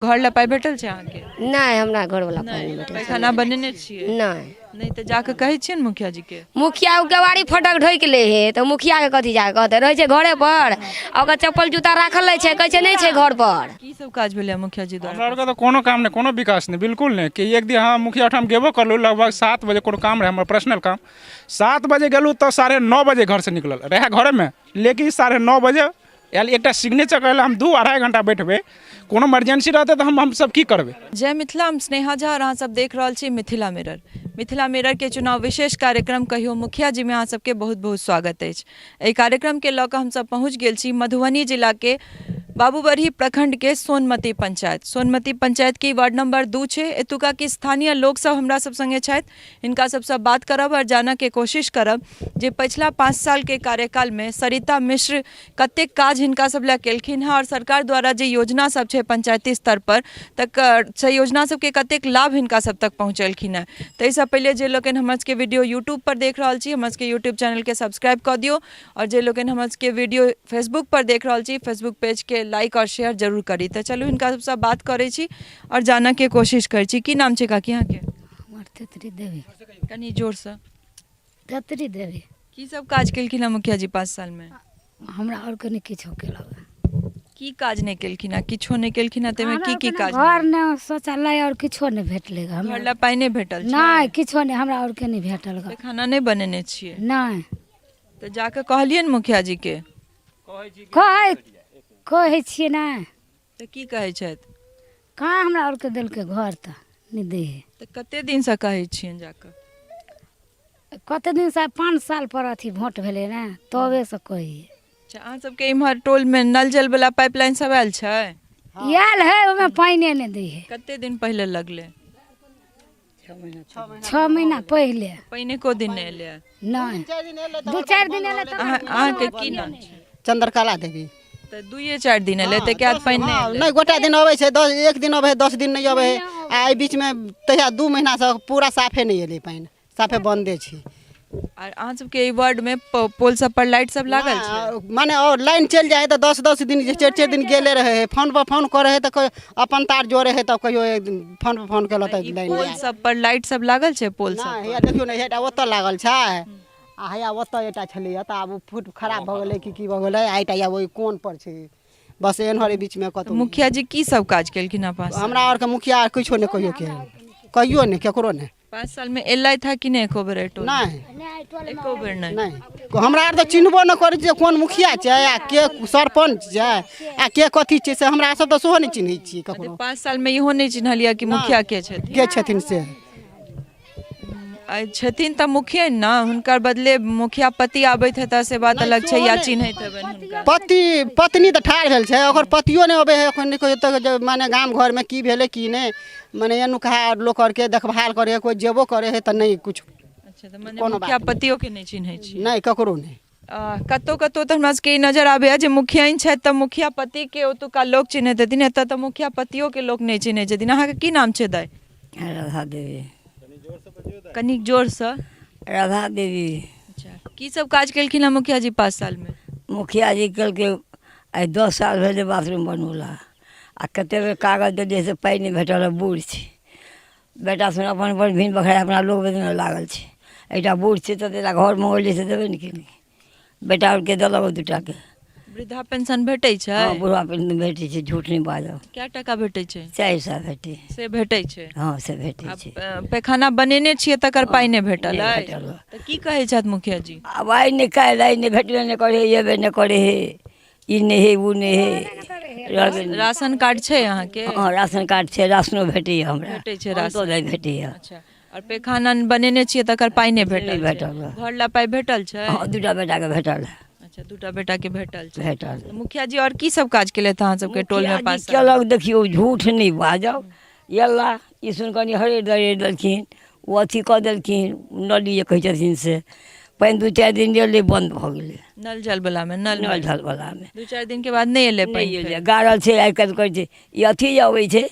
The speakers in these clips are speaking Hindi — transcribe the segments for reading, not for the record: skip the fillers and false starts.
घर ला पाई भेटल छै अहाँ के? नहीं हमरा घर वाला पाई नहीं नहीं भेटल। पैखाना बनेने छिए? नहीं नहीं तो जाके कहै छिए न मुखिया जी के? मुखिया गवारी फटक ढोक ले हे तो मुखिया के कथी जाके कहते रहे छै घरे पर ओकर चप्पल जूता राखल रहे छै कहै छै नहीं छै घर पर। की सब काज भेलै मुखिया जी द्वारा? हमरा तो कोनो काम नहीं, कोनो विकास नहीं, बिल्कुल नहीं कि एक दिन हाँ मुखिया ठाम गेबो करलू लगभग 7 बजे कोनो काम रहे, हमर पर्सनल काम 7 बजे गेलू तो 9:30 बजे घर से निकलल रहे घर में, लेकिन 9:30 बजे यानी एक सिग्नेचर करे हम 2-2.5 घंटा बैठबे, कोनो इमरजेंसी रहते तो हम सब की करबे। जय मिथिला, हम स्नेहा झा और अहाँ सब देख रहल छी मिथिला मिरर। मिथिला मिरर के चुनाव विशेष कार्यक्रम कहियो मुखिया जी में अहाँ सबके बहुत बहुत स्वागत अछि। एहि कार्यक्रम के लऽ कऽ हम सब पहुँच गेल छी मधुबनी जिला के बाबूबरही प्रखंड के सोनमती पंचायत। सोनमती पंचायत की वार्ड नंबर 2 छै। एतुका के स्थानीय लोग सब हमरा सब संगे छथि, हिनका सबसँ बात करब और जानऽ के कोशिश करब जे पिछला 5 साल के कार्यकाल में सरिता मिश्र कतेक काज हिनका सब लए केलखिन हैं और सरकार द्वारा जे योजना सब छै पंचायती स्तर पर तक से योजना सबके कतेक लाभ हिनका सब तक पहुँचेलखिन हैं। ताहिसँ पहिले जे लोगन हमर सबके वीडियो यूट्यूब पर देख रहल छी, हमर सबके यूट्यूब चैनल के सब्सक्राइब कऽ दियौ और जे लोगन हमर सबके वीडियो फेसबुक पर देख रहल छी, फेसबुक पेज के लाइक और शेयर जरूर करी। तो चलू हिनका सबसँ बात करै छी और जानऽ के कोशिश करै छी। की नाम छै काकी अहाँ के? हमर तेतरी देवी। कनी जोर से। तेतरी देवी। की सब काज केलखिन हैं मुखिया जी 5 साल में? हमरा और कनी किछो केलक। की काज नहीं केलखिन हैं? किछो नहीं केलखिन हैं तेमे की काज? घर ने शौचालय और किछो नहीं भेटले ग हमरा। घर ला पाई नहीं भेटल छै? नहीं किछो नहीं हमरा और के नहीं भेटल ग। खाना नहीं बनेने छिए? नहीं तो जाके कहलिए न मुखिया जी के? कहै छिए नहीं तो की कहै छथि? कहाँ हमरा और के देलके घर त नहीं दे है। तो कते दिन से कहै छियन जाके? कते दिन से 5 साल पर अथी वोट भेले ना तबे से कही। अच्छा, अहाँ सबके इम्हर टोल में नल जल वाला पाइपलाइन सब आयल छै? आयल है ओमे पानी नहीं दे है। कते दिन पहले लगले? 6 महीना पहले। पहिने को दिन नहीं एले? नहीं 2-4 दिन एले त अहाँ के की नाम छै? चंद्रकला देवी। तो 2-4 दिन एले ते क्या पहिने नहीं एले? नहीं गोटा दिन अबै छै, 1 दिन अबै है, 10 दिन नहीं अबै है। आ बीच में तहिया 2 महीना से पूरा साफे नहीं एले, पानी साफे बंदे छै। और अहाँ सबके ई वार्ड में पोल सब पर लाइट सब लागल छै? माने और लाइन चल जाए तो 10-10 दिन 4-4 दिन गेले रहे है, फोन पर फोन करे है तो कोई अपन तार जोड़े है तो कहियो फोन पर फोन केलो तो लाइन पोल सब पर लाइट सब लागल छै? पोल सब ना हे देखियो नहीं हेटा ओत लागल छै आ हैया ओत एटा छले त आब फुट खराब भ गेलै की भ गेलै आइटा या ओइ कोन पर छै बस एनहरे बीच में कत। मुखिया जी की सब काज केलखिन हैं 5 साल? हमरा और के मुखिया कुछो नहीं कहियो नहीं केकरो नहीं। 5 साल में एलै था कि नहीं एको बेर टोल? नहीं एको बेर नहीं। नहीं हमरा आर तो चिन्हबो न करै जे कोन मुखिया छै आ के सरपंच छै आ के कथी छै से हमरा सब तो सेहो नहीं चिन्है छी ककरो। 5 साल में इहो नहीं चिन्हलिया कि मुखिया के छथिन? के छथिन से छथिन त मुखिया ना, हुनकर बदले मुखिया पति आबैत हेता से बात अलग छै या चिन्हैत हेबन हुनका? पत्नी तो ठाढ़ भेल छै, ओकर पतियो नहीं अबे है एखन तक माने गाम घर में की भेले की नहीं माने एनु कहा लोग और के देखभाल करे कोई जेबो करे है त नहीं कुछ। अच्छा, तो माने मुखिया पतियो के नहीं चिन्है छी? नहीं ककरो नहीं। कतो कतो तो हमरा सबके नजर आबे जे मुखिया छै त मुखिया पति के ओतुका लोग चिन्हैत हेथिन, एतऽ त मुखिया पतियो के लोग नहीं चिन्है छथिन। अहाँ के की नाम छै दाई? राधा देवी। कनिक जोर से। राधा देवी। अच्छा, की सब काज केलखिन हैं मुखिया जी 5 साल में? मुखिया जी कल के 10 साल भेले बाथरूम बनौला आ कते बेर कागज देलिए से पाई नहीं भेटल, बूढ़ छै बेटा सुन अपन भिन बखरा अपना लोग में लागल छै, एटा बूढ़ छै त तेरा घर मंगौली से देबे नहीं केली, बेटा और के देलक 2टा के। वृद्धा पेंशन भेटै छै? हाँ बुढ़ा पेंशन भेटै छै, झूठ नहीं बाजब। क्या टका भेटै छै? 400 भेटै से भेटै छै? हाँ से भेटै छै। पैखाना बनेने छिए तकर पाई नहीं भेटल है? भेटल। त की कहै छथि मुखिया जी? अब आई नहीं काल आई नहीं भेटबे नहीं करे, येबे नहीं करे है, ई नहीं है वो नहीं है। राशन कार्ड छै अहाँ के? हाँ राशन कार्ड छै, राशनो भेटैए हमरा। भेटै छै तो राशन? नहीं भेटैए। अच्छा, और पैखाना बनेने छिए तकर पाई नहीं भेटल? नहीं भेटल। घर ला पाई भेटल छै? हाँ 2टा बेटा के भेटल। अच्छा, 2टा बेटा के भेटल छै। भेटल। तो मुखिया जी और की सब काज केले अहाँ सबके टोल में 5 साल? केलक देखियो झूठ नहीं बाजब, यल्ला ई सुन कनी हरे दरे देलखिन, वो अथी कऽ देलखिन नली जे कहै छथिन से पानि 2-4 दिन एलै बंद भऽ गेलै। नल जल वाला में? नल जल वाला में 2-4 दिन के बाद नहीं एले पानी? नहीं एलै, गाड़ल छै आइ काल्हि कहै छै ई अथी जे अबै छै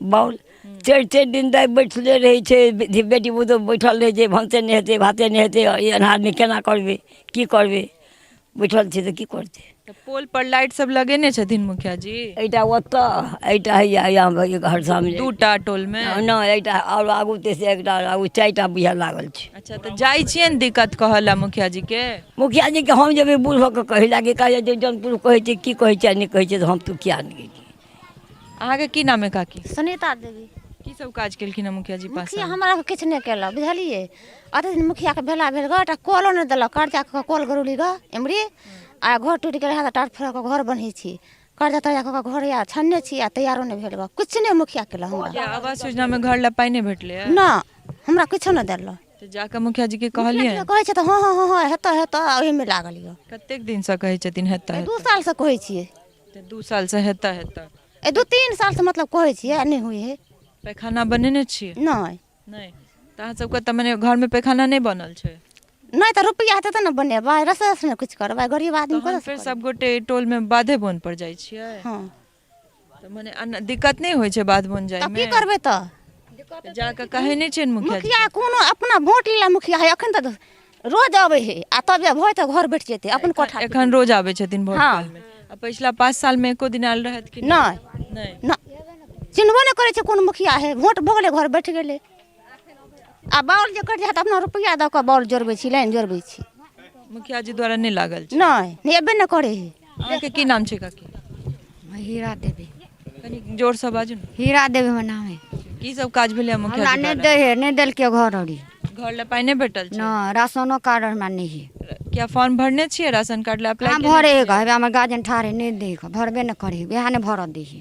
बाउल 4 दिन तक बैठले रहै छै, बेटी बुतरु बैठल रहै छै, भनसे नहीं हेतै भाते नहीं हेतै, ई अन्हार में केना करबै की करबै, बैठल छी तऽ की करतै। तऽ पोल पर लाइट सब लगेने छथिन मुखिया जी एटा ओतऽ एटा हैया घर सामने दूटा टोल में। नहि एटा आओर आगू तेसँ एकटा आगू 4टा बुझा लागल छै। अच्छा तऽ जाइ छियै ने दिक्कत कहऽ ला मुखिया जी के। मुखिया जी के हम जेबै बूढ़ भऽ कऽ कहै लागी कहै जे जनपुर कहै छै की कहै छै नहि कहै छै तऽ हम तू किया नहि गेलियै। अहाँके की नाम है काकी। सुनीता देवी। की सब काज केलखिन हँ मुखिया जी पास मुखिया हमरा किछु नहि केलक बुझलियै। अते दिन मुखियाके भेला भेल गऽ कलो नहि देलक कर्जा कऽ कल गरौली गऽ एमरी आ घर टूटि गेलै तऽ टाट फड़ा कऽ घर बन्है छी कर्जा तर्जा कऽ घर या छन्ने छी आ तैयारो नहि भेल गऽ किछु नहि मुखिया केलक हमरा। आवास योजना में घर ला पाई नहीं भेटले है? ना हमरा किछो नहि देलक। तो जाकर मुखिया जी के कहलिए कहै छै तऽ हाँ हेतौ हेतौ ओहिमे लागल यऽ। कतेक दिन से कहै छथिन हेता 2 साल से कहै छियै। 2 साल से हेता हेता 2-3 साल से मतलब कहै छियै नहि हुई है। पैखाना बनेने छियै? नहीं नहीं तऽ अहाँ सबके तऽ मने घर में पैखाना नहीं बनल छै। नहीं तो रुपया हेतै तऽ ने बनेबै रस ने कुछ करबै गरीब आदमी तहन फिर सब गोटे टोल में बाधे बोन पर जाइ छियै। हाँ तऽ मने दिक्कत नहीं होइ छै बाध बोन जाय तब में? की करबै तऽ जाके कहे नहीं छै मुखिया जी? मुखिया कोनो अपना वोट ला मुखिया है अखन तक रोज आबै है आ तब भोर तक घर बैठ जेतै अपन कोठा एखन रोज आबै छथिन वोट हाँ। काल में। आ पिछला 5 साल में एको दिन आयल रहत कि नहीं नहीं? ना चिन्हबो नहीं करे छै कोन मुखिया है वोट भो गेलै घर बैठ गेलै। आ बाउल जे कटि जाए अपना रुपया दऽ कऽ बाउल जोड़बै छी लाइन जोड़बै छी। मुखिया जी द्वारा नहीं लागल छै? नहीं एबे नहीं करे है। अहाँके की नाम छै काकी? हीरा देवी। कनी जोर से बाजू ने। हीरा देवी हमर नाम है। की सब काज भेलै मुखिया हमरा जी नहीं द्वारा? दे है नहीं देलकै घर अरी। घर ला पाई नहीं भेटल छै? ना राशनो कार्ड हमरा नहीं है। क्या फॉर्म भरने छियै राशन कार्ड ला अप्लाई कहाँ भरे है हमर गार्जियन ठारे नहीं दे भरबे नहीं करे बिहार नहीं भर दी है।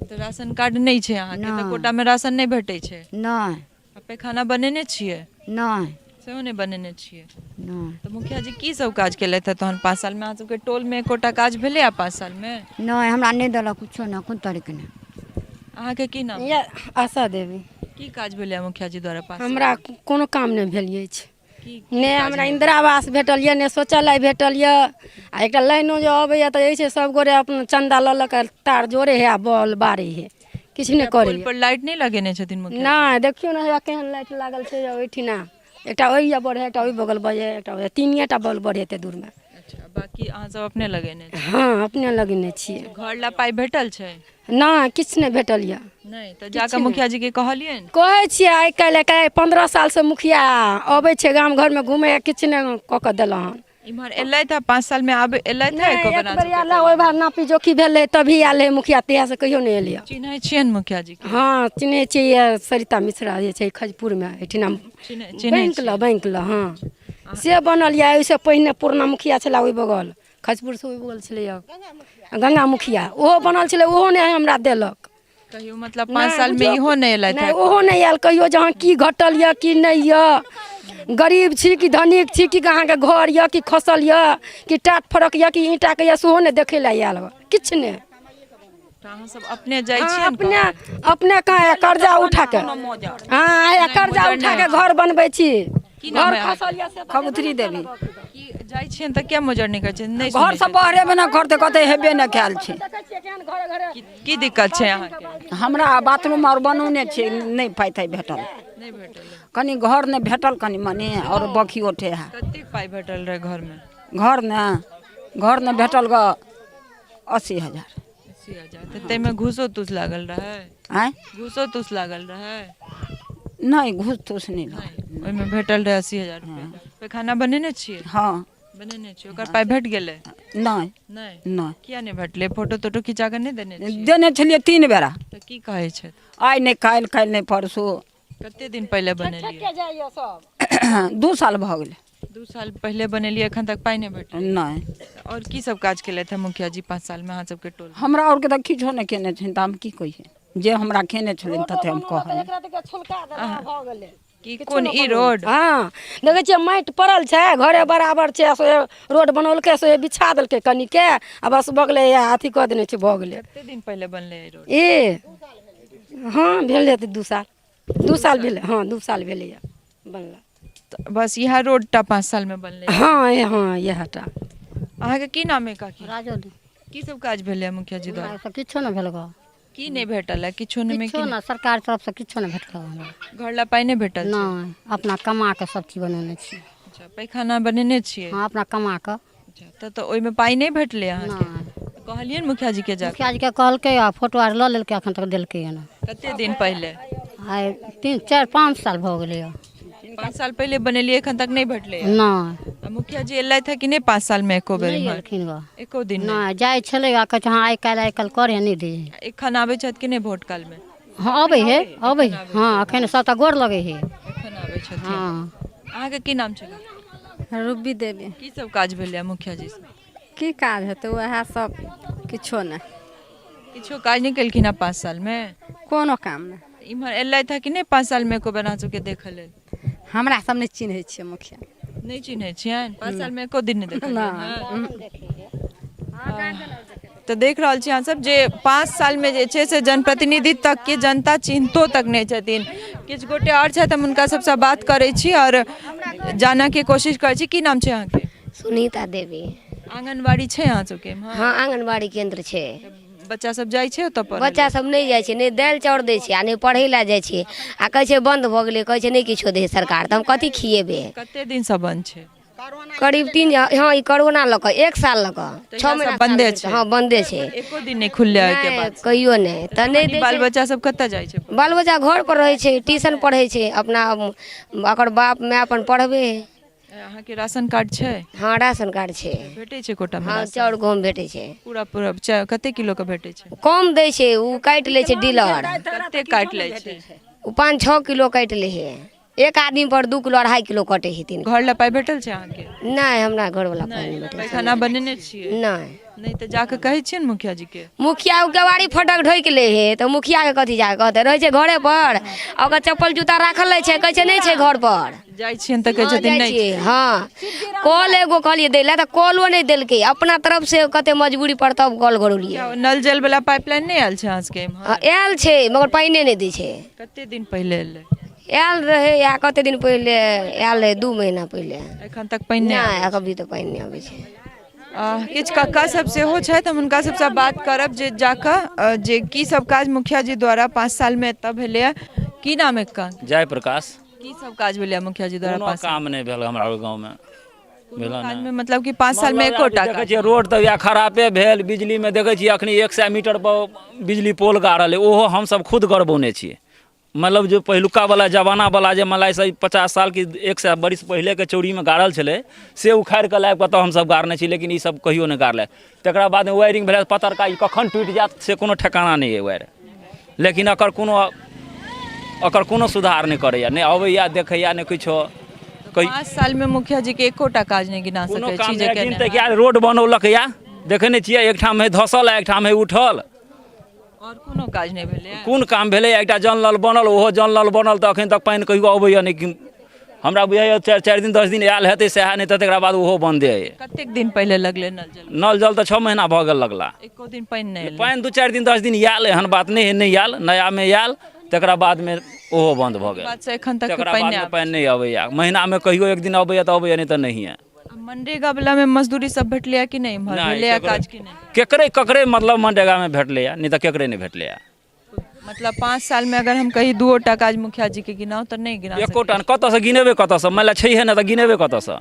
तो राशन कार्ड नहीं छै अहाँके ना। तऽ कोटा में राशन नहीं भेटै छै। नहीं आ पैखाना बनेने छियै? नहीं सेहो नहीं बनेने छियै। नहीं तो मुखिया जी की सब काज केलथि है तहन 5 साल में अहाँ सबके टोल में एकोटा काज भेलै आ 5 साल में? नहीं हमरा नहीं देलक कुछो ना कोन तरीके नहीं। अहाँके की नाम? आशा देवी। की काज भेलै मुखिया जी द्वारा 5 साल? हमरा कोनो काम नहीं भेल अछि। की ने हमरा इंदिरा आवास भेटल यऽ ने शौचालय भेटल यऽ आ एकटा लाइनो जे अबैया तऽ एहि सब गोरे अपन चंदा लऽ लऽ के तार जोड़े है आ बॉल बारे है किछु नहीं करे। पोल पर लाइट नहीं लगेने छथिन मुखिया जी? नहीं देखियो ना हैया केहन लाइट लागल छै ओहिठिना एकटा ओहि बढ़े एकटा ओहि बगल बढ़े एकटा 3टा बॉल बढ़े एते दूर में। अच्छा बाकी अहाँ सब अपने लगेने छी? हाँ अपने लगेने छियै। घर ला पाई भेटल छै? नहीं किछु नहीं भेटल यऽ। नहीं तो जाकर मुखिया जी के कहलिए ने? कहै छियै आइ काल्हि 15 साल से मुखिया अबै छै गाम घर में घूमे किछु नहीं कऽ के देलक हन। इम्हर एलथि 5 साल में आबे एलथि है एको एक बेर? बेर आयल ओहि बार नापी जोखी भेलै तभी आयल है मुखिया तहिया से कहियो नहीं एलियै। चिन्है छियनि मुखिया जी के? हाँ चिन्है छियै सरिता मिश्रा जे छै खजपुर में एहिठिना चिन्है बैंक ल हाँ से बनल यऽ ओहिसे पहिने पुरना मुखिया छलै ओहि बगल खजपुर से ओहि बगल छलै गंगा मुखिया ओहो बनल छलै ओहो नहीं हमरा देलक। कहियो मतलब 5 साल में इहो नहीं एलथि नहीं है? ओहो नहीं आयल कहियो जहाँ की घटल यऽ की नहीं यऽ गरीब छी कि धनिक छी कि अहाँके घर यऽ कि खसल यऽ कि टाट फड़क यऽ कि ईंटा के यऽ सेहो नहीं देखे ला आयल किछु नहीं। तो अहाँ सब अपने जाइ हाँ, छियै अपने अपने कहाँ कर्जा उठा के हाँ कर्जा उठा के घर बनबै छी। की नाम है अहाँके? खबुतरी देवी। की जाइ छियनि तऽ क्या मजर नहीं करै छै? नहीं घर से बाहरे में ना करते कहते हेबे न कैल छै। की दिक्कत छै अहाँके? हमरा बाथरूम और बनौने छै नहीं पाई ताई भेटल। नहीं भेटल? कनी घर नहीं भेटल कनी मनी और बखी ओठे है। कतेक पाई भेटल रहे घर में? घर ने भेटल ग 80,000। 80,000 तऽ ताहिमे घूसो तूस लागल रहै? आँय घूसो तूस लागल रहै? नहीं घूस तूस नहीं लगा। ओहिमे भेटल रहे 80,000 रुपया। पैखाना बनेने छियै? हाँ बनेने छियै ओकर पाई भेट गेलै? नहीं नहीं नहीं किया नहीं भेटले? फोटो तोटो खिंचा के नहीं देने छियै? देने छलिए 3 बेरा तऽ की कहै छै? आइ नहीं काल्हि नहीं परसू। कते दिन पहले बनेलियै? 2 साल भ गेलै। 2 साल पहले बनेलियै एखन तक पाई नहीं भेटल? नहीं और की सब काज केलथि मुखिया जी 5 साल में अहाँ सबके टोल में? हमरा और के तऽ किछो नहीं केने छै तऽ हम की कहिए जे हमरा केने छलिन तते हम कहै। की कोन ई रोड? हाँ देखे छियै माटि पड़ल छै घरे बराबर छै से रोड बनौलकै से बिछा देलकै कनी के आ बस बगले अथी कऽ देने छै भऽ गेलै। कते दिन पहले बनले ई रोड? हाँ भेलै तऽ 2 साल भेलै हाँ 2 साल भेलै बनला। तऽ बस इएह रोड टा 5 साल में बनले? हाँ यह टा। अहाँके की नाम है काकी? राजो की सब काज भेलै मुखिया जी द्वारा? किछो नहीं भेल गऽ की नहीं भेटल है? किछो नहीं में किछो की ना सरकार तरफ से किछो नहीं भेटल हमरा। घर ला पाई नहीं भेटल छै? नहीं अपना कमा के सब चीज बनेने छी। अच्छा पैखाना बनेने छियै? हाँ अपना कमा के। अच्छा तो ओहिमे पाई नहीं भेटले अहाँके नहीं कहलिए मुखिया जी के जा मुखिया जी के कहलकै आ फोटो आर लऽ लेलकै अखन तक देलकै ना कते दिन पहले आइ 3 4 5 साल भऽ गेलै 5 साल पहले बनेलिए एखन तक नहीं भेटले नहीं आ मुखिया जी एलै था कि नहीं 5 साल में एको बेर नहीं इम्हर? एलखिन ग एको दिन नहीं नहीं जाइ छलै आ कहै छै हाँ आइ काल्हि करे नहीं दै एखन आबै छथि कि नहीं वोट काल में हाँ अबै है अबै हाँ अखन सबटा गोर लगै है एखन आबै छथिन हाँ अहाँके की नाम छलै रूबी देवी की सब काज भेलै मुखिया जी से की काज हेतै वएह सब किछो नहि किछो काज नहीं केलखिन 5 साल में कोनो काम नहि इम्हर एलै था कि नहीं 5 साल में एको बेर अहाँ सबके देखल लेल हमरा सब नहि चिन्है छियै मुखिया नहीं चिन्है छियनि 5 साल में एको दिन नहीं देखल तो देख रहल छी अहाँ सब जे 5 साल में जे छै से जनप्रतिनिधि तक के जनता चिन्हतो तक नहीं छथिन किछु गोटे और छथि हम हुनका सबसँ बात करै छी और जानऽ के कोशिश करै छी की नाम छै अहाँके सुनीता देवी आंगनबाड़ी छै अहाँ सबके एम्हर? हाँ आंगनबाड़ी केंद्र छै बच्चा सब जाइ छै ओतऽ पर बच्चा सब नहीं जाइ छै नहीं दालि चाउर दै छै आ नहीं पढ़ै लए जाइ छै आ कहै छै बंद भऽ गेलै कहै छै नहीं किछो दै सरकार तऽ हम कथी खियेबै कते दिन से बंद छै करीब 3 हाँ ई कोरोना लऽ कऽ 1 साल लऽ कऽ 6 महीना बंदे छै हाँ बंदे छै एको दिन नहीं खुलले के नहीं, बाद कहियो नहीं तऽ नहीं दै बाल छै। बच्चा सब कतऽ जाइ छै बाल बच्चा घर पर रहै छै ट्यूशन पढ़ै छै अपना ओकर बाप माय अपन पढ़बै अहाँके राशन कार्ड छै हाँ राशन कार्ड छै भेटै छै कोटा में हाँ राशन? चाउर गहूँम भेटै छै पूरा पूरा कते किलो के भेटै छै कम दै छै उ काटि लै छै डीलर कते काटि लै छै उ 5-6 किलो काटि लै है एक आदमी पर 2 किलो 2.5 किलो कटे है 3 घर ला पाइ भेटल छै अहाँके नहीं हमरा घर वाला पाई नहीं भेटै छै पैखाना बनेने छियै नहीं नहीं तो जाके कहै छियै ने मुखिया जी के मुखिया उ केवाड़ी फटक ढोक ले हे तो मुखिया के कथी जाके कहते रहे छै घरे पर आ ओकर चप्पल जूता राखल छै कहै छै नहीं छै घर पर जाइ छियनि तऽ कहै हाँ, छथिन जाइ नहीं छियै, हाँ कॉल एगो कहलिए दै लए तऽ कॉलो नहीं देलकै अपना तरफ से कते मजबूरी पर तब कॉल करलिए क्या नल जल वाला पाइपलाइन नहीं आयल छै अहाँ सबके एम्हर? आयल छै मगर पाइने नहीं दै छै कते दिन पहिले एलै आयल रहे या कते दिन पहिले आयल रहे 2 महीना पहिले एखन तक पानि नहि आयल? नहीं अभी तो पाइन नहीं आबै छै किछु कक्का सब सेहो छथि हम हुनका सबसँ बात करब जे जाकऽ जे की सब काज मुखिया जी द्वारा 5 साल में एतऽ भेलैए की नाम है का जय प्रकाश की सब काज भेलैए मुखिया जी द्वारा कोनो 5 साल काम नहीं भेल हमरा गाँव में काज में मतलब कि 5 साल में एकोटा देखै छियै रोड तऽ या खरापे भेल बिजली में देखै छियै अखनी 100 मीटर पर बिजली पोल गाड़ल है ओहो हमसब खुद गड़बौने छियै मतलब जो पहिलुका वाला जमाना वाला जे मलाई से 50 साल की 100 बरिस पहले के चौड़ी में गाड़ल छलै से उखाड़ि कऽ लाबि कऽ तऽ हमसब गाड़ने छी लेकिन ई सब कहियो नहि गाड़ले तकरा बाद वायरिंग भेल पतरका ई कखन टूटि जायत से कोनो ठेकाना नहीं है वायर लेकिन एकर कोनो सुधार नहीं करैया नहीं अबैया देखैया नहीं किछो 5 साल में मुखिया जी के एकोटा काज नहीं गिना कोनो सकै काम छी जे नहीं केने गिनतै कि रोड बनौलक या देखे नहीं छियै एकठाम है धसल है एकठाम है उठल और कोनो काज नहीं भेलै कोन काम भेलै एकटा जल नल बनल ओहो जल नल बनल तऽ अखन तक पानि कहियो अबैया नहीं कि हमरा बुझाइया 4 दिन 10 दिन आयल हेतै सएह नहीं तऽ तकरा बाद ओहो बंदे है कतेक दिन पहिले लगले नल जल तऽ 6 महीना भऽ गेल लगला एको दिन पानि नहीं एलै पानि 2-4 दिन 10 दिन आयल एहन बात नहीं है नहीं आयल नया में आयल तकरा बाद में ओहो बंद भऽ गेल बात से एखन तक तकरा पानि बाद में पानि नहीं अबैया महीना में कहियो एक दिन अबैया तऽ अबैया नहीं तऽ नहीं है मनरेगा वाला में मजदूरी सब भेटलै कि नहीं इम्हर भेलै काज कि नहीं केकरे मतलब मनरेगा में भेटलै नहीं तऽ केकरे नहीं भेटलै मतलब 5 साल में अगर हम कहीं 2टा काज मुखिया जी के गिनाओ तो नहीं गिना एकोटा कतऽसँ गिनेबे कतऽसँ मानि लिअ छैहे ने तऽ गिनेबे कतऽसँ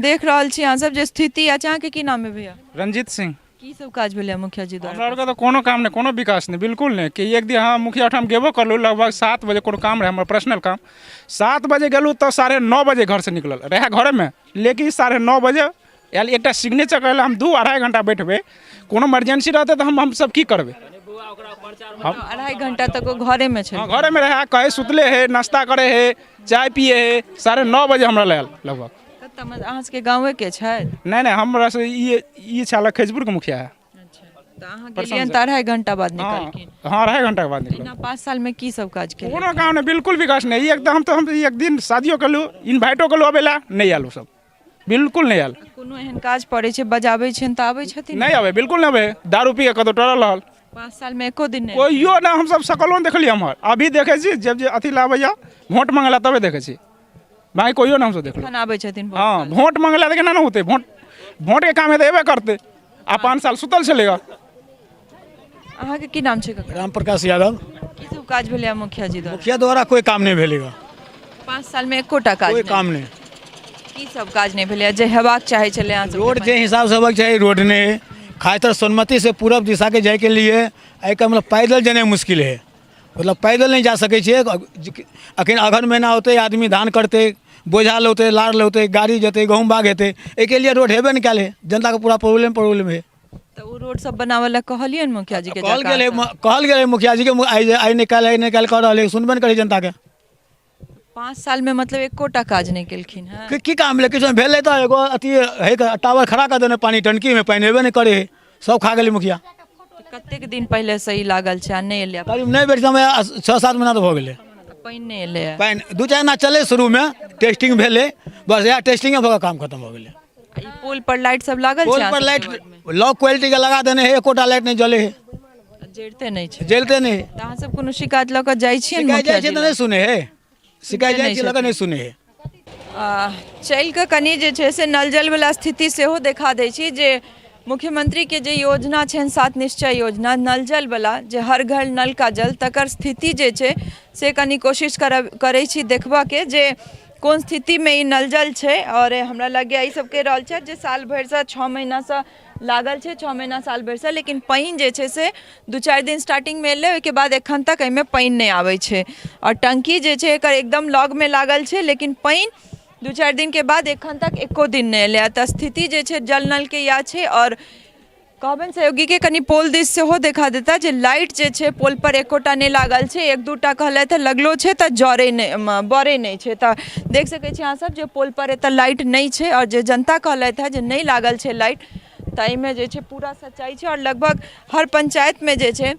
देख रहल छी अहाँ सब जे स्थिति अछि अहाँके की नाम है भैया रंजीत सिंह की सब काज भेलै मुखिया जी द्वारा हमरा आरके तऽ कोनो काम नहीं कोनो विकास नहीं बिल्कुल नहीं कि एक दिन हाँ मुखिया ठाम गेबो करलू लगभग 7 बजे कोनो काम रहे हमर पर्सनल काम 7 बजे गेलू तो 9:30 बजे घर से निकलल रहे घरे में लेकिन 9:30 बजे आयल एकटा सिग्नेचर करे हम 2-2.5 घंटा बैठबे कोनो इमरजेंसी रहते तो हम सब की करबे 2.5 घंटा तक वो घरे में छे घरे में रहे कहे सुतले है नाश्ता करे है चाय पिए है 9:30 बजे हमरा लायल लगभग अहाँ सबके गाँवे के छै नहीं हमरा से ई छाला खेजपुर के मुखिया है तो अहाँ गेलियन तऽ 2.5 घंटा बाद निकलकिन हाँ 2.5 घंटा के बाद निकल 5 साल में की सब काज केलियै कोनो काम नहीं बिल्कुल विकास नहीं एकदम हम एक दिन शादियों कलू इन्वाइटो कलू अबेला नहीं आलू सब बिल्कुल नहीं आयल कोनो एहन काज पड़े छै बजाबै छन तऽ आबै छथिन नहीं आवे बिल्कुल नहीं आवे दारू पी के कतौ टरल रहल 5 साल में एको दिन नहीं कोइयो ना हम सब सकलो देखलिए हमर अभी देखे छी जब जे अथी लाबैया वोट मांगला तबे देखे छी भाई कोइयो ना हम सब देखलो खाना आबै छथिन हाँ वोट मांगला देखे ना होते वोट के काम है तो एबे करते आ 5 साल सुतल चलेगा अहाँ के की नाम छै कका राम प्रकाश यादव की सब काज भेलै मुखिया जी द्वारा मुखिया द्वारा कोई काम नहीं भेलेगा 5 साल में एकोटा काज कोई नहीं। काम नहीं की सब काज नहीं भेलै जे हेबाक चाहे छलै अहाँ सबके रोड जे हिसाब से हेबाक चाही रोड नहीं खासतर सोनमती से पूरब दिशा के जाए के लिए एहिके मतलब पैदल जेनाइ मुश्किल है, मतलब पैदल नहीं जा सकै छियै। अखन अगहन महीना होते आदमी धान करते, बोझा लौते, लार लौते, गाड़ी जेते, गहूँम बाग हेतै, एहिके लिए रोड हेबे नहीं कयल है। जनता के पूरा प्रॉब्लम है। तो वो रोड सब बनावे ला कहलियन मुखिया जी के कहल गेलै मुखिया जी के आइ निकाल कऽ रहल है, सुनबे नहीं करै जनता के। 5 साल में मतलब एकोटा काज नहीं केलखिन है। की काम भेलै? किछु भेलै तऽ एगो अथी है टावर खड़ा कर देने, पानी टंकी में पानी हेबे नहीं करे है, सब खा गेलै मुखिया। कतेक दिन पहले से ही लागल छै, नहीं एलै करीब नहीं बेर समय 6-7 महीना तो भऽ गेलै। पानी नहीं एलै पानी 2-4 महीना चले, शुरू में टेस्टिंग भेलै, बस यहाँ टेस्टिंग भऽ काम खत्म हो गेलै। ई पोल पर लाइट सब लागल पोल छै, पर लाइट लो क्वालिटी के लगा देने है, एकोटा लाइट नहीं जले है, जड़ते नहीं छै। जलते नहीं है। तऽ अहाँ सब कोनो शिकायत लऽ कऽ जाइ छियै शिकायत मुखिया जाइ जी छै तऽ नहीं सुने है, शिकायत जाइ छै लगा नहीं सुने है। चलि कऽ कनि जे छै से नल जल वाला स्थिति सेहो देखा दै छी जे मुख्यमंत्री के जे योजना छनि 7 निश्चय योजना नल जल वाला, जे हर घर नल का जल, तकर स्थिति जे छै से कनि कोशिश करै छी देखबऽ के जे कोन स्थिति में ई नल जल छै। और हमरा लगे ई सब कहि रहल छै जे साल भरि से 6 महीना से लागल छै, 6 महीना साल भरि से, लेकिन पानि जे छै से 2-4 दिन स्टार्टिंग में एलै, ओहिके बाद एखन तक एहिमे पानि नहीं आबै छै। और टंकी जे छै एकर एकदम लॉग में लागल छै, लेकिन पानि 2-4 दिन के बाद एखन तक एको दिन नहीं एलै। तऽ स्थिति जे छै जल नल के या छै। और कहबनि सहयोगी के कनि पोल दिस सेहो देखा देता जे लाइट जे छै पोल पर एकोटा नहीं लागल छै, 1-2टा कहलथि लगलो छै तऽ जरे नहीं बरे नहीं छै। तऽ देख सकै छी अहाँ सब जे पोल पर एतऽ लाइट नहीं छै, और जे जनता कहलथि है जे नहीं लागल छै लाइट, तऽ एहिमे जे छै पूरा सच्चाई छै। और लगभग हर पंचायत में जे छै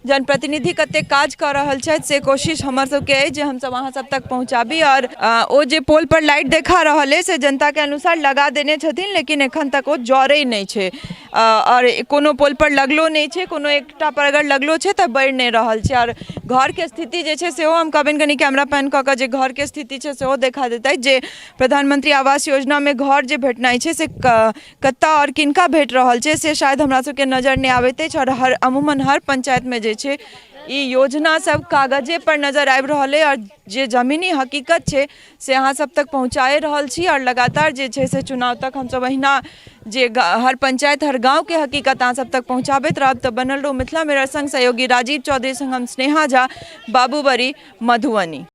जनप्रतिनिधि कते काज कर रहल छथि से कोशिश हमर सबके अछि जे हमसब अहाँ सब तक पहुँचाबी। और ओ जे पोल पर लाइट देखा रहल है से जनता के अनुसार लगा देने छथिन, लेकिन एखन तक ओ जरै नहीं छै। और कोनो पोल पर लगलो नहीं छै, कोनो एकटा पर अगर लगलो छै तऽ बढ़ि नहीं रहल छै। और घर के स्थिति जे छै सेहो हम कहबनि कनि कैमरा पैन कऽ कऽ जे घर के स्थिति छै सेहो देखा देतै जे प्रधानमंत्री आवास योजना में घर जे भेटनाइ छै से कतऽ और किनका भेट रहल छै से शायद हमरा सबके नजर नहीं आबैत अछि। और अमूमन हर पंचायत में जे छै ई योजना सब कागजे पर नजर आबि रहल है, और जे जमीनी हकीकत छै से अहाँ सब तक पहुँचाए रहल छी। और लगातार जे छै से चुनाव तक हमसब अहिना जे हर पंचायत हर गांव के हकीकत अहाँ सब तक पहुँचाबैत रहब। तऽ बनल रहू मिथिला मिरर संग सहयोगी राजीव चौधरी संग हम स्नेहा झा, बाबूबरी, मधुबनी।